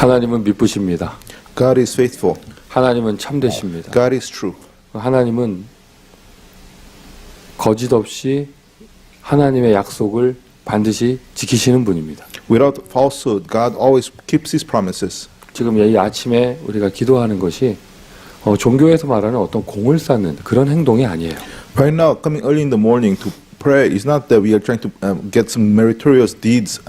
하나님은 미쁘십니다. God is faithful. 하나님은 참되십니다. God is true. 하나님은 거짓 없이 하나님의 약속을 반드시 지키시는 분입니다. Without falsehood, God always keeps His promises. 지금 이 아침에 우리가 기도하는 것이 종교에서 말하는 어떤 공을 쌓는 그런 행동이 아니에요. Right now, coming early in the morning to pray is not that we are trying to get some meritorious deeds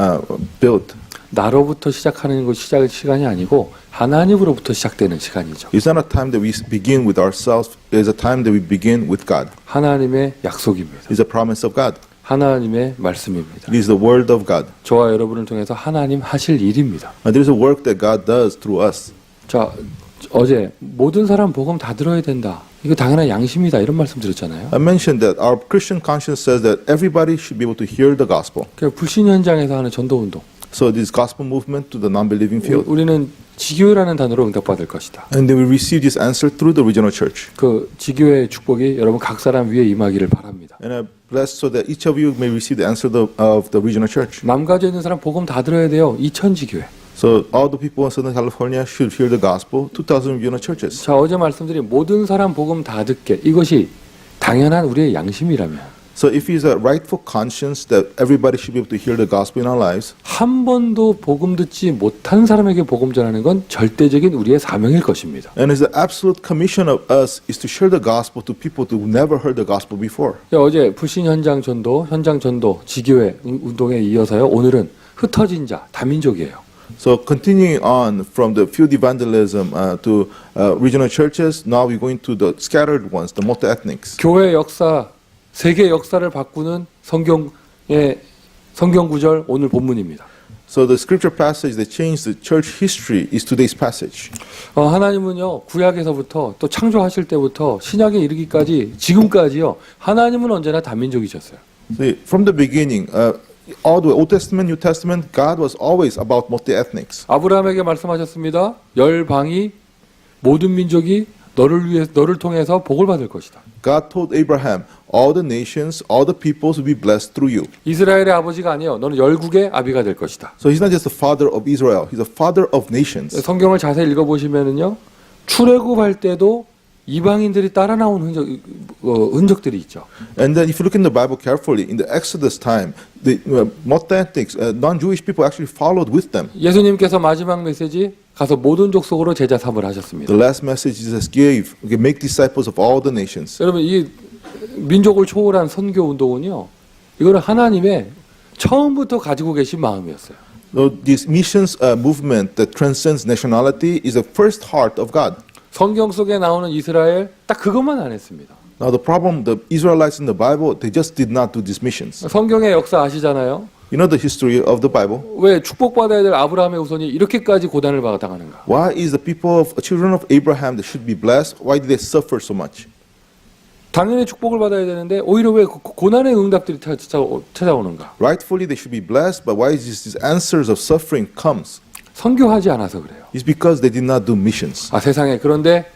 built. 나로부터 시작하는 것 시간이 아니고 하나님으로부터 시작되는 시간이죠. It's not a time that we begin with ourselves. It's a time that we begin with God. 하나님의 약속입니다. It's a promise of God. 하나님의 말씀입니다. It is the word of God. 저와 여러분을 통해서 하나님 하실 일입니다. And there is a work that God does through us. 자, 어제 모든 사람 복음 다 들어야 된다. 이거 당연한 양심이다. 이런 말씀 드렸잖아요. I mentioned that our Christian conscience says that everybody should be able to hear the gospel. 그 불신 현장에서 하는 전도 운동. So this gospel movement to the non-believing field. 우리는 지교회라는 단어로 응답받을 것이다. And then we receive this answer through the regional church. 그 지교회의 축복이 여러분 각 사람 위에 임하기를 바랍니다. And I bless so that each of you may receive the answer of the regional church. 남가주에 있는 사람 복음 다 들어야 돼요. 2000 지교회. So all the people in Southern California should hear the gospel. 2,000 regional churches. 자, 어제 말씀드린 모든 사람 복음 다 듣게. 이것이 당연한 우리의 양심이라면 So if it's a rightful conscience that everybody should be able to hear the gospel in our lives, 한 번도 복음 듣지 못한 사람에게 복음 전하는 건 절대적인 우리의 사명일 것입니다. and it's the absolute commission of us is to share the gospel to people who never heard the gospel before. 어제 불신 현장 전도, 지교회 운동에 이어서요. 오늘은 흩어진 자, 다민족이에요. So continuing on from the field evangelism to regional churches, now we're going to the scattered ones, the multi-ethnics. 교회 역사, 세계 역사를 바꾸는 성경의 성경 구절 오늘 본문입니다. So the scripture passage that changed the church history is today's passage. 하나님은요 구약에서부터 또 창조하실 때부터 신약에 이르기까지 지금까지요 하나님은 언제나 다민족이셨어요. See, from the beginning, all the Old Testament, New Testament, God was always about multi-ethnics. 아브라함에게 말씀하셨습니다. 열방이 모든 민족이 너를 통해서 복을 받을 것이다. God told Abraham, all the nations, all the peoples will be blessed through you. 이스라엘의 아버지가 아니에요. 너는 열국의 아비가 될 것이다. So he's not just the father of Israel, he's the father of nations. 성경을 자세히 읽어보시면은요 출애굽할 때도 이방인들이 따라 나온 흔적들이 있죠. And then if you look in the Bible carefully, in the Exodus time, the multi-ethnics, non-Jewish people actually followed with them. 예수님께서 마지막 메시지 가서 모든 족속으로 제자 삼을 하셨습니다. The last message Jesus gave, okay, make disciples of all the nations. 여러분 이 민족을 초월한 선교 운동은요. 이거는 하나님의 처음부터 가지고 계신 마음이었어요. So this missions movement that transcends nationality is the first heart of God. 성경 속에 나오는 이스라엘 딱 그것만 안 했습니다. Now the problem, the Israelites in the Bible, they just did not do these missions. 성경의 역사 아시잖아요. You know the history of the Bible. 왜 축복받아야 될 아브라함의 후손이 이렇게까지 고난을 당하는가? Why is the people of children of Abraham that should be blessed? Why did they suffer so much? 당연히 축복을 받아야 되는데 오히려 왜 고난의 응답들이 찾아오는가? Rightfully they should be blessed, but why is these answers of suffering comes? 선교하지 않아서 그래요. It's because they did not do missions. 세상에 그런데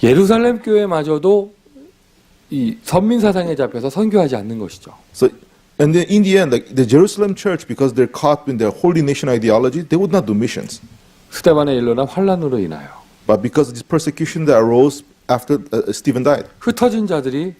예루살렘 교회마저도 이 선민 사상에 잡혀서 선교하지 않는 것이죠. So, and then in the end, like the Jerusalem church, because they're caught in their holy nation ideology, they would not do missions. 스데반의 일로나 환란으로 인하여 But because of this persecution that arose after Stephen died, 흩어진 자들이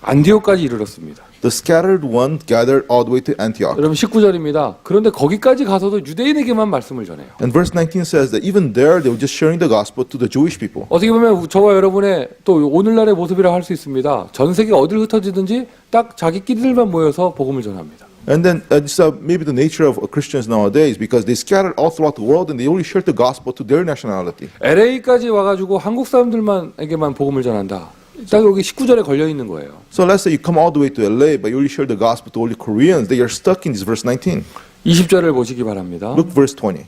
안디옥까지 이르렀습니다. the scattered one gathered all the way to Antioch. 여러분 19절입니다. 그런데 거기까지 가서도 유대인에게만 말씀을 전해요. And verse 19 says that even there they were just sharing the gospel to the Jewish people. 어떻게 보면 저와 여러분의 또 오늘날의 모습이라 할 수 있습니다. 전 세계 어딜 흩어지든지 딱 자기끼리만 모여서 복음을 전합니다. And then this maybe the nature of Christians nowadays, because they scattered all throughout the world and they only shared the gospel to their nationality. LA까지 와가지고 한국 사람들만에게만 복음을 전한다. 딱 여기 19절에 걸려 있는 거예요. So let's say you come all the way to LA, but you only share the gospel to only Koreans. They are stuck in this verse 19. 20절을 보시기 바랍니다. Look verse 20.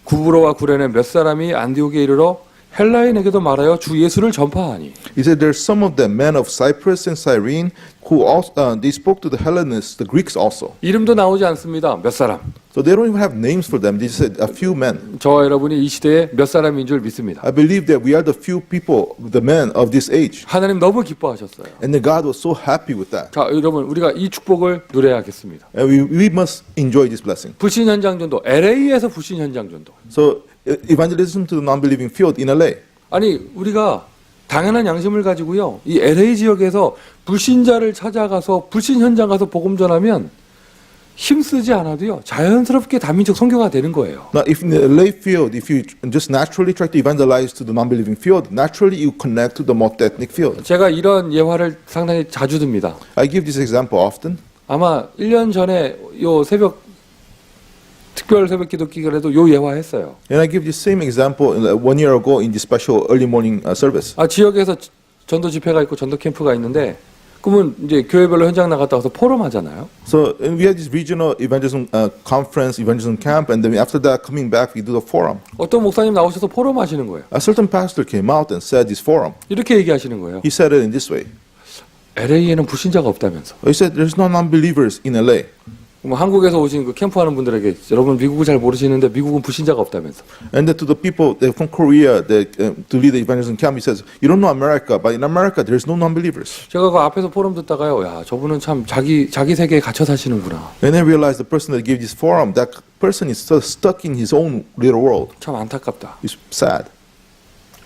구브로와 구레네 몇 사람이 안디옥에 이르러 헬라인에게도 말하여 주 예수를 전파하니. He said, there's some of the men of Cyprus and Cyrene who also they spoke to the Hellenists, the Greeks also. 이름도 나오지 않습니다. 몇 사람. So they don't even have names for them. They just said a few men. 저와 여러분이 이 시대에 몇 사람인 줄 믿습니다. I believe that we are the few people, the men of this age. 하나님 너무 기뻐하셨어요. And then God was so happy with that. 자, 여러분 우리가 이 축복을 누려야겠습니다. And we must enjoy this blessing. 불신 현장 전도, LA에서 불신 현장 전도. So evangelism to the non-believing field in LA. 아니 우리가 당연한 양심을 가지고요. 이 LA 지역에서 불신자를 찾아가서 불신 현장 가서 복음 전하면 힘쓰지 않아도요. 자연스럽게 다민족 선교가 되는 거예요. Now, if in the LA field, if you just naturally try to evangelize to the non-believing field, naturally you connect to the multi-ethnic field. 제가 이런 예화를 상당히 자주 듭니다. I give this example often. 아마 1년 전에 요 새벽 특별 새벽 기도 기간에도 요 예화했어요. And I give this same example 1 year ago in this special early morning service. 아 지역에서 전도 집회가 있고 전도 캠프가 있는데 그러면 이제 교회별로 현장 나갔다 와서 포럼 하잖아요. So and we had this regional evangelism conference, evangelism camp, and then after that, coming back, we do the forum. 어떤 목사님 나오셔서 포럼 하시는 거예요. A certain pastor came out and said this forum. 이렇게 얘기하시는 거예요. He said it in this way. LA에는 불신자가 없다면서. He said there's no non-believers in LA. 뭐 한국에서 오신 그 캠프하는 분들에게 여러분 미국을 잘 모르시는데 미국은 불신자가 없다면서. And then to the people from Korea to lead the evangelism camp, he says, you don't know America, but in America there's no non-believers. 제가 그 앞에서 포럼 듣다가요. 야, 저분은 참 자기 세계에 갇혀 사시는구나. And then I realized the person that gave this forum, that person is so stuck in his own little world. 참 안타깝다. It's sad.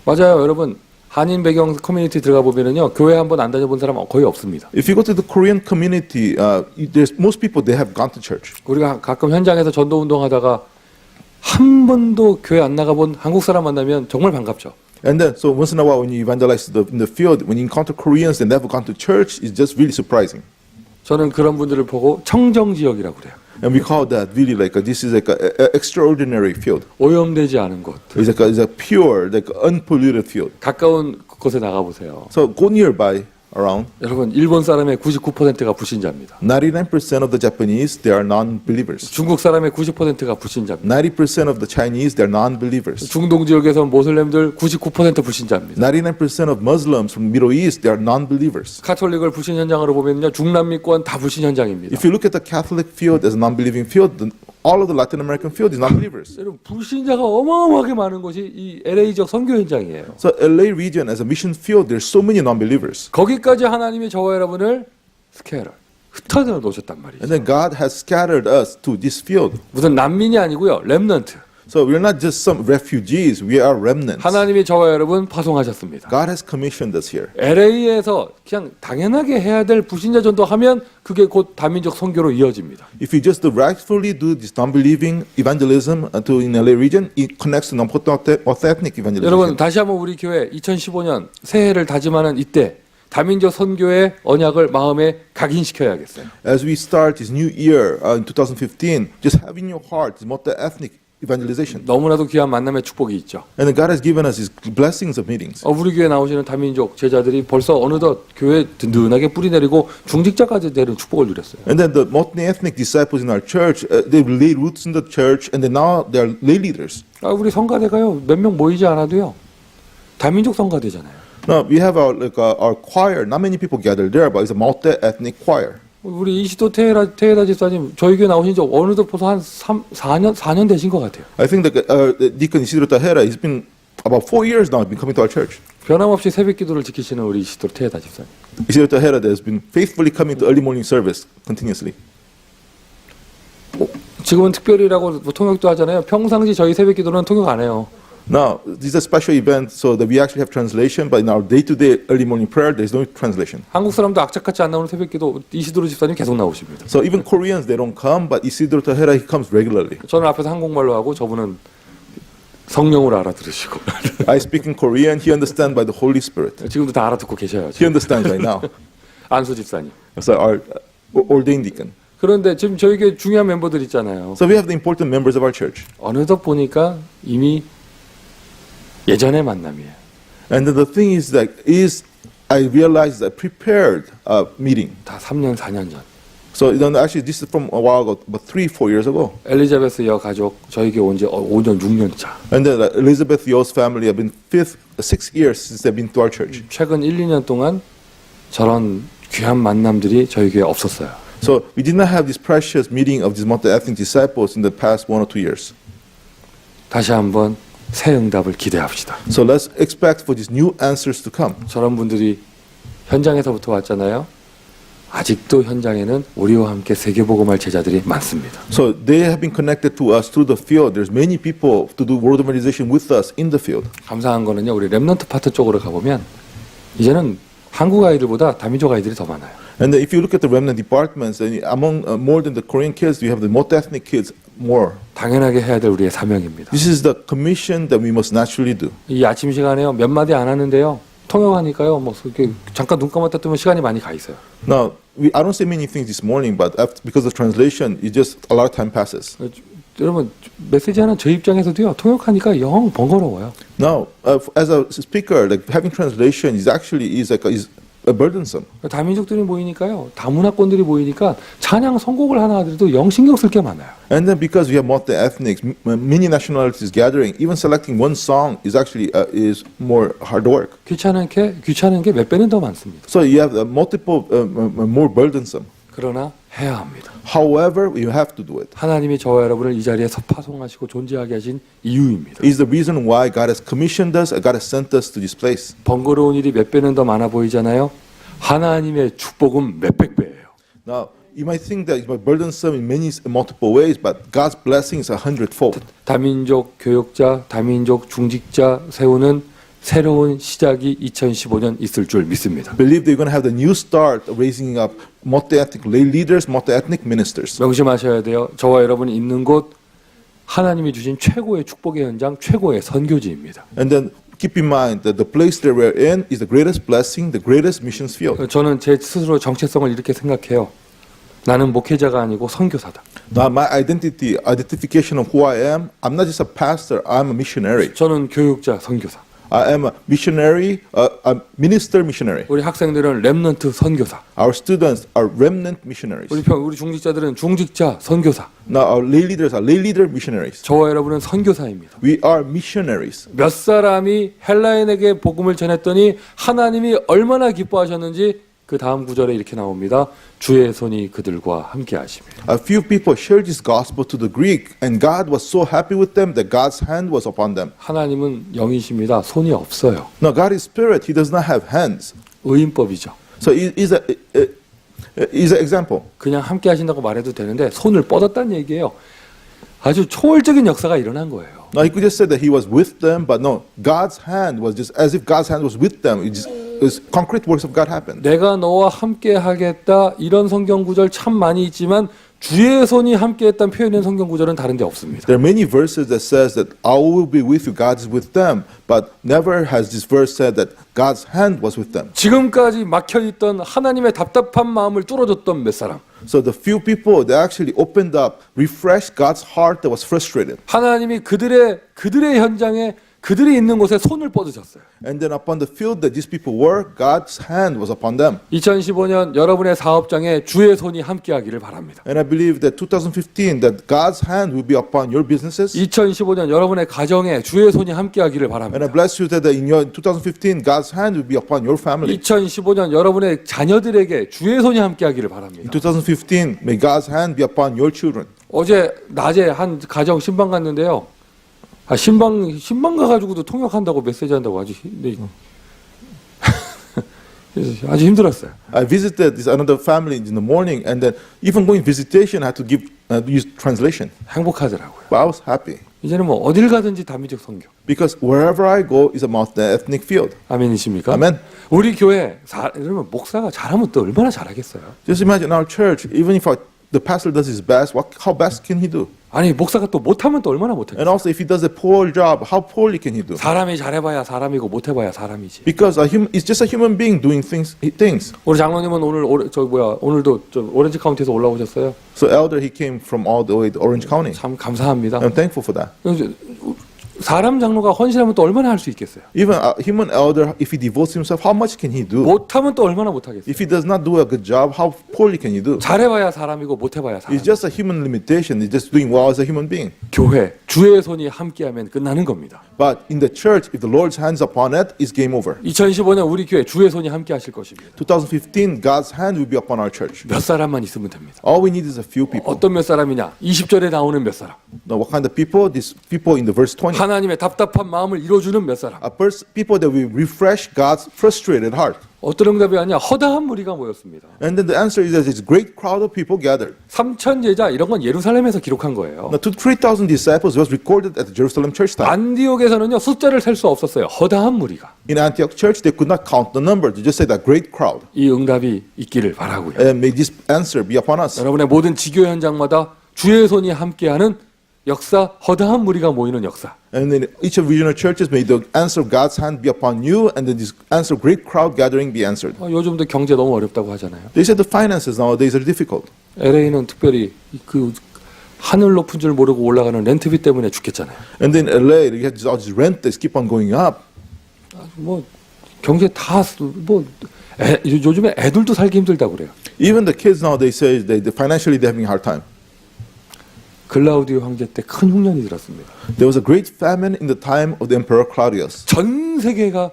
맞아요, 여러분. 한인 배경 커뮤니티 들어가 보면은요. 교회 한번 안 다녀본 사람 거의 없습니다. If you go to the Korean community, there's most people they have gone to church. 우리가 가끔 현장에서 전도 운동하다가 한 번도 교회 안 나가본 한국 사람 만나면 정말 반갑죠. And then, so once in a while, when you evangelize in the field, when you encounter Koreans that never gone to church, it's just really surprising. 저는 그런 분들을 보고 청정 지역이라고 그래요. And we call that really this is like a extraordinary field. 오염되지 않은 곳. It's a pure, like unpolluted field. 가까운 곳에 나가 보세요. So go nearby around. 여러분, 일본 사람의 99%가 불신자입니다. 99% of the Japanese, they are non-believers. 중국 사람의 90%가 불신자입니다. 90% of the Chinese, they're non-believers. 중동 지역에서 모슬렘들 99% 불신자입니다. 99% of Muslims from Middle East, they are non-believers. 카톨릭을 불신 현장으로 보면요, 중남미권 다 불신 현장입니다. If you look at the Catholic field as a non-believing field, then all of the Latin American field is non-believers. 여러분, 불신자가 어마어마하게 많은 곳이 이 LA 지역 선교 현장이에요. So LA region as a mission field, there's so many non-believers. 거기까지 하나님이 저와 여러분을 스케일을 흩어져 놓으셨단 말이죠. And then God has scattered us to this field. 무슨 난민이 아니고요, 렘넌트. So we're not just some refugees, we are remnants. 하나님이 저와 여러분 파송하셨습니다. God has commissioned us here. LA에서 그냥 당연하게 해야 될 불신자 전도하면 그게 곧 다민족 선교로 이어집니다. If we just rightfully do this non-believing evangelism in LA region, it connects to non-ethnic evangelism. 여러분 다시 한번 우리 교회 2015년 새해를 다짐하는 이때 다민족 선교의 언약을 마음에 각인시켜야겠어요. As we start this new year in 2015, just have in your heart this multi-ethnic evangelization. 너무나도 귀한 만남의 축복이 있죠. And then God has given us His blessings of meetings. 우리 교회 나오시는 다민족 제자들이 벌써 어느덧 교회 든든하게 뿌리 내리고 중직자까지 되는 축복을 누렸어요. And then the multi-ethnic disciples in our church, they laid roots in the church, and then now they are lay leaders. 우리 성가대가요 몇 명 모이지 않아도요 다민족 성가대잖아요. Now we have our choir. Not many people gather there, but it's a multi-ethnic choir. 우리 이시도 테헤라 집사님 저희 교회 나오신 지 어느덧 벌써 한 4년 되신 것 같아요. I think that Deacon Isidro Tahera, he's been about 4 years now. Been coming to our church. 변함없이 새벽 기도를 지키시는 우리 이시도 테헤라 집사님. Isidro Tahera has been faithfully coming to early morning service continuously. 지금은 특별히라고 통역도 하잖아요. 평상시 저희 새벽 기도는 통역 안 해요. Now, this is a special event, so that we actually have translation, but in our day-to-day early morning prayer, there's no translation. 한국 사람도 악착같이 안 나오는 새벽 기도 이시도로 집사님 계속 나오십니다. So even Koreans, they don't come, but Isidro Tahera, he comes regularly. 저는 앞에서 한국말로 하고 저분은 성령으로 알아들으시고 I speak in Korean, he understands by the Holy Spirit. 지금도 다 알아듣고 계셔요. He understands right now. 안수 집사님. So our ordained deacon. 그런데 지금 저희 교회 중요한 멤버들 있잖아요. So we have the important members of our church. 어느덧 보니까 이미 예전의 만남이에요. And then the thing is that I realized I prepared a meeting. 다 3년, 4년 전. So then actually this is from a while ago, about 3-4 years ago. 엘리자베스 여 가족 저희 교회 온 지 5년, 6년 차. And then Elizabeth Yo's family have been 6 years since they've been to our church. 최근 1, 2년 동안 저런 귀한 만남들이 저희 교회에 없었어요. So we did not have this precious meeting of these multi-ethnic disciples in the past 1 or 2 years. 다시 한번 새 응답을 기대합시다. So let's expect for these new answers to come. 저런 분들이 현장에서부터 왔잖아요. 아직도 현장에는 우리와 함께 세계복음할 제자들이 많습니다. So they have been connected to us through the field. There's many people to do word evangelization with us in the field. 감사한 거는요. 우리 렘넌트 파트 쪽으로 가보면 이제는 한국 아이들보다 다민족 아이들이 더 많아요. And if you look at the remnant departments, among more than the Korean kids, you have the multi-ethnic kids more. 당연하게 해야 될 우리의 사명입니다. This is the commission that we must naturally do. 이 아침 시간에요. 몇 마디 안 하는데요. 통역하니까요. 뭐 이렇게 잠깐 눈 감았다 뜨면 시간이 많이 가 있어요. Now, I don't say many things this morning, but because of translation, it just a lot of time passes. 여러분 메시지 하나 제 입장에서도요. 통역하니까 영 번거로워요. Now, as a speaker, like having translation is actually is burdensome. 다민족들이 모이니까요. 다문화권들이 모이니까 찬양 선곡을 하나 하더라도 영 신경 쓸 게 많아요. And then because we have multi-ethnics, many nationalities gathering, even selecting one song is actually is more hard work. 귀찮은 게 몇 배는 더 많습니다. So you have multiple, more burdensome. 그러나 해야 합니다. However, you have to do it. 하나님이 저와 여러분을 이 자리에서 파송하시고 존재하게 하신 이유입니다. Is the reason why God has commissioned us, God has sent us to this place. 번거로운 일이 몇 배는 더 많아 보이잖아요. 하나님의 축복은 몇백 배예요. Now, you might think that it's burdensome in many multiple ways, but God's blessings are 100-fold. 다민족 교역자, 다민족 중직자 세우는 새로운 시작이 2015년 있을 줄 믿습니다. Believe that you're going to have the new start of raising up multi-ethnic lay leaders, multi-ethnic ministers. 명심하셔야 돼요. 저와 여러분이 있는 곳 하나님이 주신 최고의 축복의 현장, 최고의 선교지입니다. And then keep in mind that the place that we're in is the greatest blessing, the greatest missions field. 저는 제 스스로 정체성을 이렇게 생각해요. 나는 목회자가 아니고 선교사다. Now, my identification of who I am, I'm not just a pastor, I'm a missionary. 저는 교육자, 선교사. I am a missionary, a minister missionary. 우리 학생들은 렘넌트 선교사. Our students are remnant missionaries. 우리 중직자들은 중직자 선교사. Now, our lay leaders are lay leader missionaries. 저와 여러분은 선교사입니다. We are missionaries. 몇 사람이 헬라인에게 복음을 전했더니 하나님이 얼마나 기뻐하셨는지 그 다음 구절에 이렇게 나옵니다. 주의 손이 그들과 함께 하십니다. A few people shared this gospel to the Greek, and God was so happy with them that God's hand was upon them. 하나님은 영이십니다. 손이 없어요. Now, God is spirit; He does not have hands. 의인법이죠. So, is an example. 그냥 함께 하신다고 말해도 되는데 손을 뻗었다는 얘기예요. 아주 초월적인 역사가 일어난 거예요. Now, He could just say that He was with them, but no, God's hand was just as if God's hand was with them. It was concrete works of God happened. 내가 너와 함께 하겠다 이런 성경 구절 참 많이 있지만 주의 손이 함께했다는 표현된 성경 구절은 다른 데 없습니다. There are many verses that says that I will be with you, God is with them, but never has this verse said that God's hand was with them. 지금까지 막혀있던 하나님의 답답한 마음을 뚫어줬던 몇 사람. So the few people that actually opened up, refreshed God's heart that was frustrated. 하나님이 그들의 현장에 그들이 있는 곳에 손을 뻗으셨어요. And then upon the field that these people were, God's hand was upon them. 2015년 여러분의 사업장에 주의 손이 함께하기를 바랍니다. And I believe that 2015, that God's hand will be upon your businesses. 2015년 여러분의 가정에 주의 손이 함께하기를 And 바랍니다. I bless you that in your 2015, God's hand will be upon your family. 2015년 여러분의 자녀들에게 주의 손이 함께하기를 In 바랍니다. 2015, may God's hand be upon your children. 어제 낮에 한 가정 신방 갔는데요. 신방 가가지고도 통역한다고 메시지 한다고 아주 아주 힘들었어요. I visited this another family in the morning, and then even going visitation, I had to use translation. 행복하더라고요. But I was happy 이제는 뭐 어딜 가든지 다민족 선교. because wherever I go is a multi-ethnic field. 아멘이십니까? Amen. 우리 교회 여러분 목사가 잘하면 또 얼마나 잘하겠어요? Just imagine our church, even if the pastor does his best, how best can he do? 아니 목사가 또 못하면 또 얼마나 And 못하겠어요? also, if he does a poor job, how poorly can he do? 사람이 잘해봐야 사람이고 못해봐야 사람이지. Because it's just a human being doing things. 우리 장로님은 오늘도 저 오렌지 카운티에서 올라오셨어요. So elder, he came from all the way to Orange County. 참 감사합니다. I'm thankful for that. 사람 장로가 헌신하면 또 얼마나 할 수 있겠어요? Even a human elder, if he devotes himself, how much can he do? 못하면 또 얼마나 못하겠어요? If he does not do a good job, how poorly can he do? 잘해봐야 사람이고 못해봐야 사람. It's just a human limitation. He's just doing well as a human being. 교회 주의 손이 함께하면 끝나는 겁니다. But in the church, if the Lord's hands upon it, it's game over. 2015년 우리 교회 주의 손이 함께하실 것입니다. 2015, God's hand will be upon our church. 몇 사람만 있으면 됩니다. All we need is a few people. 어떤 몇 사람이냐? 20절에 나오는 몇 사람. Now, what kind of people? These people in the verse 20. 하나님의 답답한 마음을 이뤄주는 몇 사람. People that will refresh God's frustrated heart. 어떤 응답이 아니야? 허다한 무리가 모였습니다. And then the answer is that it's a great crowd of people gathered. 3천 제자 이런 건 예루살렘에서 기록한 거예요. Now, 3,000 disciples was recorded at the Jerusalem church time. 안디옥에서는요 숫자를 셀 수 없었어요. 허다한 무리가. In Antioch church, they could not count the number. They just said a great crowd. 이 응답이 있기를 바라고요. And may this answer be upon us. 여러분의 모든 지교 현장마다 주의 손이 함께하는 역사, 허다한 무리가 모이는 역사. And in each of regional churches, may the answer of God's hand be upon you, and then this answer of great crowd gathering be answered. 요즘도 경제 너무 어렵다고 하잖아요. They said the finances nowadays are difficult. LA는 특별히 그 하늘 높은 줄 모르고 올라가는 렌트비 때문에 죽겠잖아요. And then LA, you have all these rent that keep on going up. 뭐 경제 다 뭐 요즘에 애들도 살기 힘들다고 그래요. Even the kids nowadays say they financially they're having a hard time. 글라우디오 황제 때 큰 흉년이 들었습니다. There was a great famine in the time of the Emperor Claudius. 전 세계가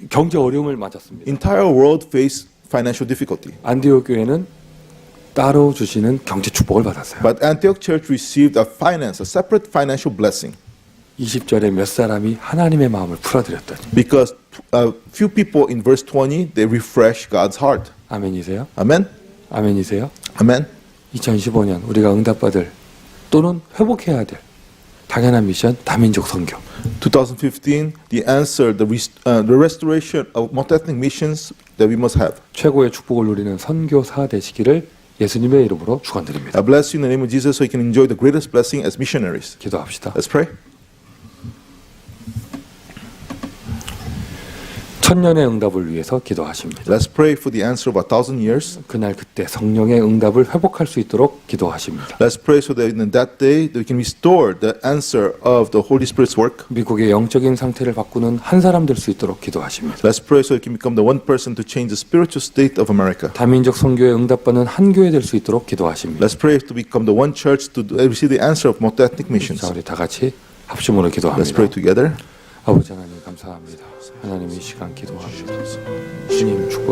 경제 어려움을 맞았습니다. Entire world faced financial difficulty. 안디옥 교회는 따로 주시는 경제 축복을 받았어요. But Antioch Church received a separate financial blessing. 20절에 몇 사람이 하나님의 마음을 풀어드렸더니. Because a few people in verse 20, they refresh God's heart. 아멘이세요? Amen? 아멘이세요? Amen? 2015년 우리가 응답받을 또는 회복해야 될 당연한 미션 다민족 선교. 2015, the answer, the restoration of multi-ethnic missions that we must have. 최고의 축복을 누리는 선교사 되시기를 예수님의 이름으로 축원드립니다. I bless you in the name of Jesus so you can enjoy the greatest blessing as missionaries. 기도합시다. Let's pray. 천년의 응답을 위해서 기도하십니다. Let's pray for the answer of 1,000 years. 그날 그때 성령의 응답을 회복할 수 있도록 기도하십니다. Let's pray so that in that day that we can restore the answer of the Holy Spirit's work. 미국의 영적인 상태를 바꾸는 한 사람 될 수 있도록 기도하십니다. Let's pray so we can become the one person to change the spiritual state of America. 다민족 선교에 응답받는 한 교회 될 수 있도록 기도하십니다. Let's pray to become the one church to receive the answer of multi-ethnic missions. 자, 우리 다 같이 합심으로 Let's 기도합니다. pray together. 아버지 하나님 감사합니다. 하나님 이 시간 기도합니다. 주님 축복